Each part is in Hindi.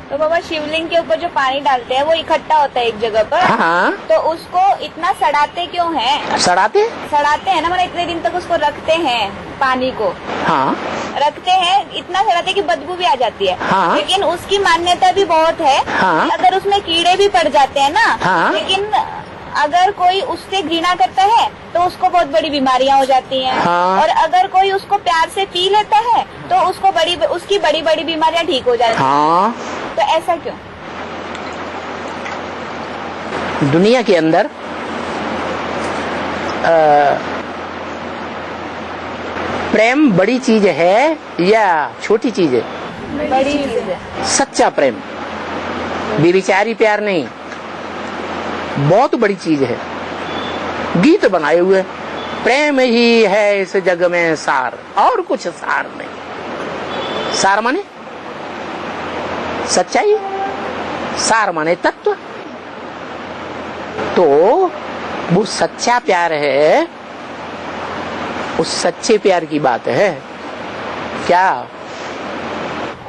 तो बाबा शिवलिंग के ऊपर जो पानी डालते हैं वो इकट्ठा होता है एक जगह पर। हाँ। तो उसको इतना सड़ाते क्यों हैं? सड़ाते हैं ना, मतलब इतने दिन तक उसको रखते हैं पानी को। हाँ। रखते हैं, इतना सड़ाते कि बदबू भी आ जाती है। हाँ। लेकिन उसकी मान्यता भी बहुत है। हाँ। अगर उसमें कीड़े भी पड़ जाते हैं ना। हाँ। लेकिन अगर कोई उससे घृणा करता है तो उसको बहुत बड़ी बीमारियां हो जाती हैं। हाँ। और अगर कोई उसको प्यार से पी लेता है तो उसकी बड़ी बड़ी बीमारियां ठीक हो जाती हैं। हाँ। तो ऐसा क्यों? दुनिया के अंदर प्रेम बड़ी चीज है या छोटी चीज है? बड़ी चीज है। सच्चा प्रेम, बेविचारी प्यार नहीं, बहुत बड़ी चीज है। गीत बनाए हुए, प्रेम ही है इस जग में सार, और कुछ सार नहीं। सार माने सच्चाई, सार माने तत्व। तो वो सच्चा प्यार है, उस सच्चे प्यार की बात है। क्या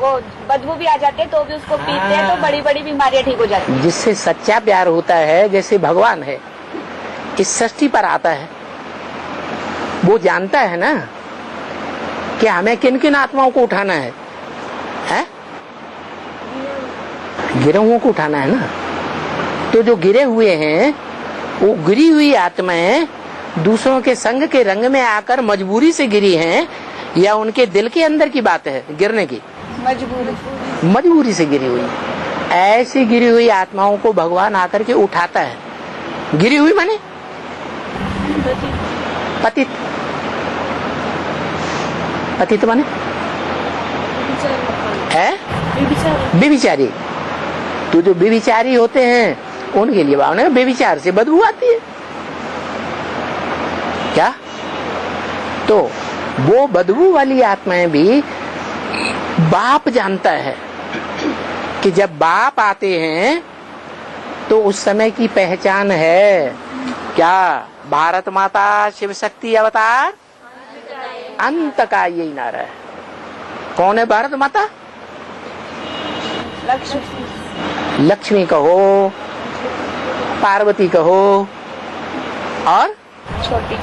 वो बदबू भी आ जाते हैं तो भी उसको पीते हैं तो बड़ी बड़ी बीमारियां ठीक हो जाती हैं। जिससे सच्चा प्यार होता है, जैसे भगवान है इस सृष्टि पर आता है, वो जानता है ना कि हमें किन किन आत्माओं को उठाना है? गिरे को उठाना है ना। तो जो गिरे हुए हैं वो गिरी हुई आत्माएं दूसरों के संग के रंग में आकर मजबूरी से गिरी हैं या उनके दिल के अंदर की बात है गिरने की? मजबूरी से गिरी हुई। ऐसी गिरी हुई आत्माओं को भगवान आकर के उठाता है। गिरी हुई माने पतित। पतित माने है बेविचारी। तो जो बेविचारी होते हैं उनके लिए भावना बेविचार से बदबू आती है क्या? तो वो बदबू वाली आत्माएं भी बाप जानता है कि जब बाप आते हैं तो उस समय की पहचान है क्या? भारत माता शिव शक्ति अवतार अंत का यही नारा है। कौन है भारत माता? लक्ष्मी कहो, पार्वती कहो, और छोटी।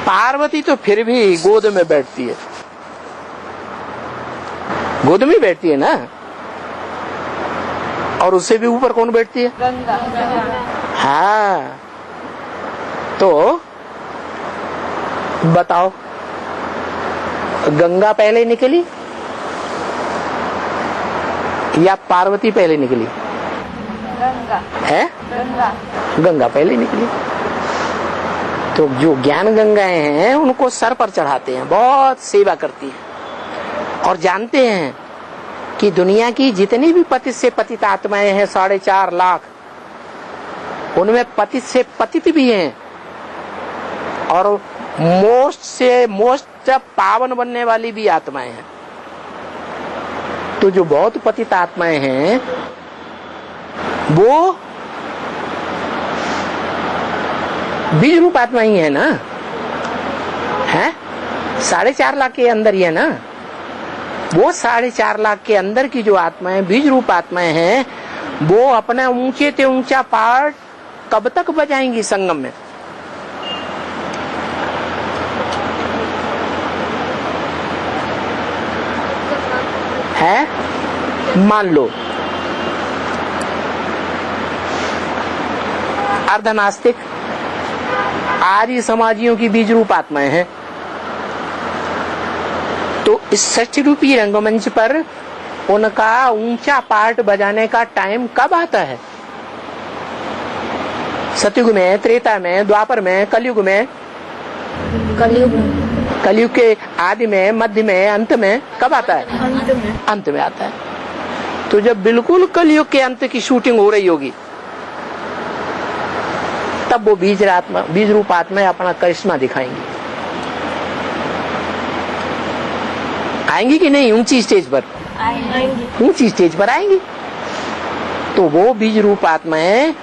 पार्वती तो फिर भी गोद में बैठती है, गोद में बैठती है ना। और उससे भी ऊपर कौन बैठती है? गंगा। हाँ। तो बताओ, गंगा पहले निकली या पार्वती पहले निकली? गंगा है? गंगा पहले निकली। तो जो ज्ञान गंगाएं हैं उनको सर पर चढ़ाते हैं, बहुत सेवा करती है और जानते हैं कि दुनिया की जितनी भी पतित से पतित आत्माएं हैं 4.5 लाख, उनमें पतित से पतित भी हैं और मोस्ट से मोस्ट पावन बनने वाली भी आत्माएं हैं। तो जो बहुत पतित आत्माएं हैं वो बीज रूप आत्मा ही है ना, है 4.5 लाख के अंदर ही है ना। वो 4.5 लाख के अंदर की जो आत्माएं बीज रूप आत्माएं हैं वो अपना ऊंचे से ऊंचा पार्ट कब तक बजाएंगी संगम में? है मान लो अर्धनास्तिक आर्य समाजियों की बीज रूप आत्माएं हैं, तो इस सृष्टि रूपी रंगमंच पर उनका ऊंचा पार्ट बजाने का टाइम कब आता है? सतयुग में, त्रेता में, द्वापर में, कलयुग में? कलयुग के आदि में, मध्य में, अंत में? कब आता है? अंत में आता है। तो जब बिल्कुल कलयुग के अंत की शूटिंग हो रही होगी तब वो बीज रूप आत्मा अपना करिश्मा दिखाएंगी। आएंगी कि नहीं ऊंची स्टेज पर? आएंगी। ऊंची स्टेज पर आएंगी। तो वो बीज रूप आत्माएं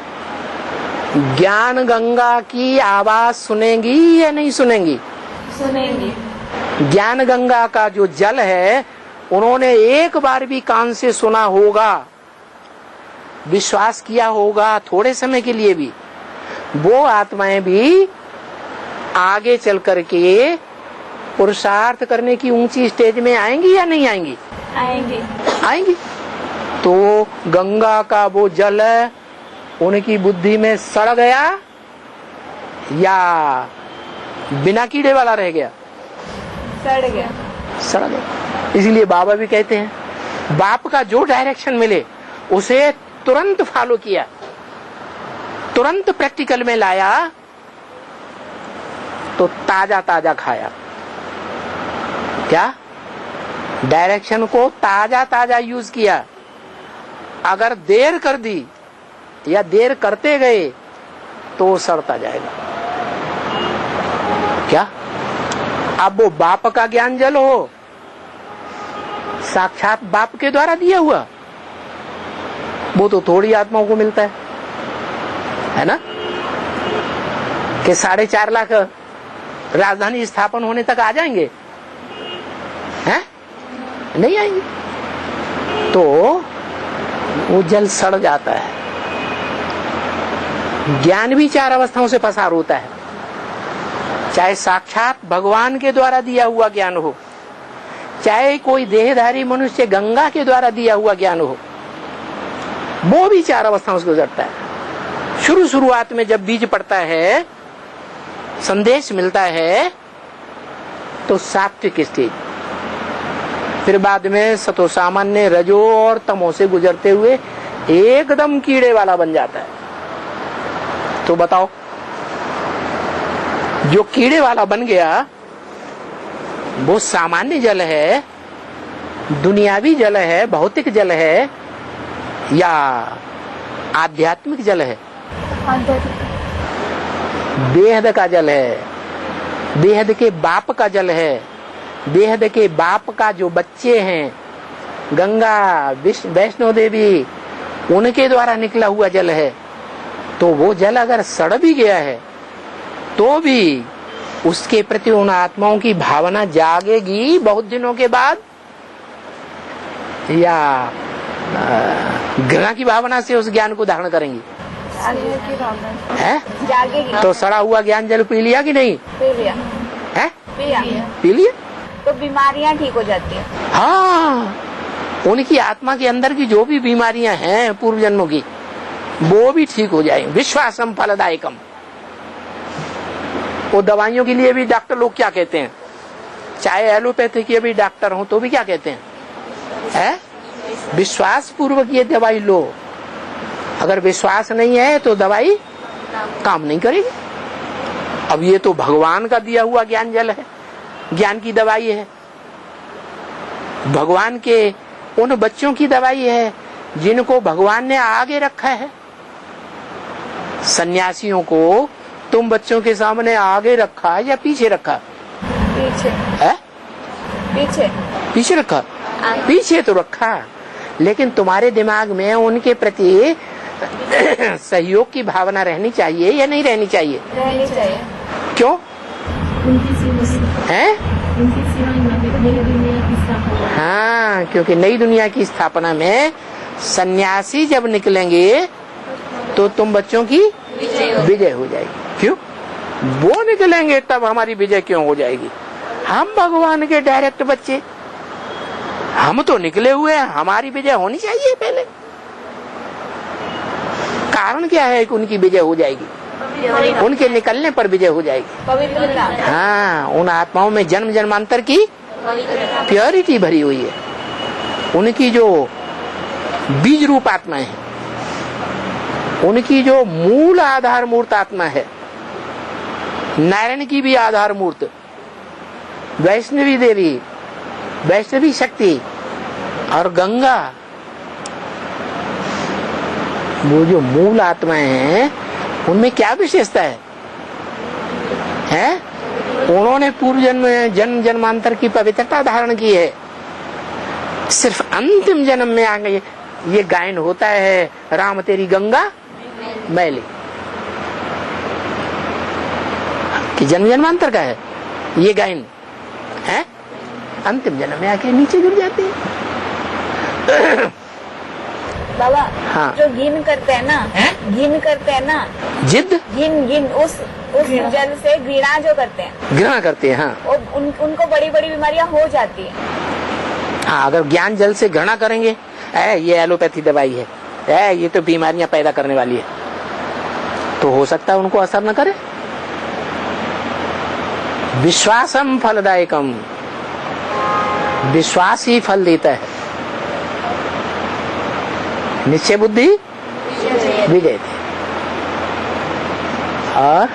ज्ञान गंगा की आवाज सुनेंगी या नहीं सुनेंगी? सुनेंगी। ज्ञान गंगा का जो जल है उन्होंने एक बार भी कान से सुना होगा, विश्वास किया होगा थोड़े समय के लिए भी, वो आत्माएं भी आगे चल करके पुरुषार्थ करने की ऊंची स्टेज में आएंगी या नहीं आएंगी? आएंगी। आएंगी। तो गंगा का वो जल उनकी बुद्धि में सड़ गया या बिना कीड़े वाला रह गया? सड़ गया। सड़ गया। इसीलिए बाबा भी कहते हैं बाप का जो डायरेक्शन मिले उसे तुरंत फॉलो किया, तुरंत प्रैक्टिकल में लाया, तो ताजा ताजा खाया। क्या? डायरेक्शन को ताजा ताजा यूज किया। अगर देर कर दी या देर करते गए तो वो सड़ता जाएगा। क्या? अब वो बाप का ज्ञान जल हो, साक्षात बाप के द्वारा दिया हुआ, वो तो थोड़ी आत्माओं को मिलता है ना? कि 4.5 लाख राजधानी स्थापन होने तक आ जाएंगे? हैं? नहीं आएंगे। तो वो जल सड़ जाता है। ज्ञान भी 4 अवस्थाओं से पसार होता है, चाहे साक्षात भगवान के द्वारा दिया हुआ ज्ञान हो, चाहे कोई देहधारी मनुष्य गंगा के द्वारा दिया हुआ ज्ञान हो, वो भी 4 अवस्थाओं से गुजरता है। शुरुआत में जब बीज पड़ता है, संदेश मिलता है, तो सात्विक स्टेज, फिर बाद में सतो सामान्य, रजो और तमो से गुजरते हुए एकदम कीड़े वाला बन जाता है। तो बताओ, जो कीड़े वाला बन गया वो सामान्य जल है, दुनियावी जल है, भौतिक जल है या आध्यात्मिक जल है? बेहद का जल है, बेहद के बाप का जल है। बेहद के बाप का जो बच्चे हैं, गंगा, वैष्णो देवी, उनके द्वारा निकला हुआ जल है। तो वो जल अगर सड़ भी गया है तो भी उसके प्रति उन आत्माओं की भावना जागेगी बहुत दिनों के बाद, या घृणा की भावना से उस ज्ञान को धारण करेंगी? है? जागेगी। तो सड़ा हुआ ज्ञान जल पी लिया कि नहीं? पी लिया। है? पी लिया। तो बीमारियां ठीक हो जाती है। हाँ, उनकी आत्मा के अंदर की जो भी बीमारियां हैं पूर्व जन्मों की, वो भी ठीक हो जाएंगी। विश्वासम फलदायकम। वो दवाइयों के लिए भी डॉक्टर लोग क्या कहते हैं, चाहे एलोपैथी के भी डॉक्टर हो तो भी क्या कहते हैं? विश्वास पूर्वक ये दवाई लो। अगर विश्वास नहीं है तो दवाई काम नहीं करेगी। अब ये तो भगवान का दिया हुआ ज्ञान जल है, ज्ञान की दवाई है, भगवान के उन बच्चों की दवाई है जिनको भगवान ने आगे रखा है। सन्यासियों को तुम बच्चों के सामने आगे रखा या पीछे रखा? पीछे है? पीछे रखा। पीछे तो रखा, लेकिन तुम्हारे दिमाग में उनके प्रति सहयोग की भावना रहनी चाहिए या नहीं रहनी चाहिए? रहनी चाहिए। क्यों? है? हाँ, क्योंकि नई दुनिया की स्थापना में सन्यासी जब निकलेंगे तो तुम बच्चों की विजय हो जाएगी। क्यों? वो निकलेंगे तब हमारी विजय क्यों हो जाएगी? हम भगवान के डायरेक्ट बच्चे, हम तो निकले हुए हैं, हमारी विजय होनी चाहिए पहले। कारण क्या है कि उनकी विजय हो जाएगी? उनके निकलने पर विजय हो जाएगी। पवित्रता। हाँ, उन आत्माओं में जन्म जन्मांतर की प्योरिटी भरी हुई है। उनकी जो बीज रूप आत्माएं हैं, उनकी जो मूल आधार मूर्त आत्मा है, नारायण की भी आधार मूर्त, वैष्णवी देवी, वैष्णवी शक्ति और गंगा, वो जो मूल आत्माएं हैं उनमें क्या विशेषता है? उन्होंने पूर्व जन्म जन्मांतर की पवित्रता धारण की है। सिर्फ अंतिम जन्म में आ गए ये गायन होता है, राम तेरी गंगा मैली, कि जन्म जन्मांतर का है ये गायन है। अंतिम जन्म में आके नीचे गिर जाते हैं। बाबा हाँ। जो घिन करते हैं ना, घिन करते हैं ना, जिद, घिन उस जल से घृणा जो करते हैं, घृणा करते हैं। हाँ, उनको बड़ी बड़ी बीमारियां हो जाती है। हाँ, अगर ज्ञान जल से घृणा करेंगे, ये एलोपैथी दवाई है, ये तो बीमारियां पैदा करने वाली है, तो हो सकता है उनको असर न करे। विश्वासम फलदायकम, विश्वास ही फल देता है। निश्चय बुद्धि विजय थी। और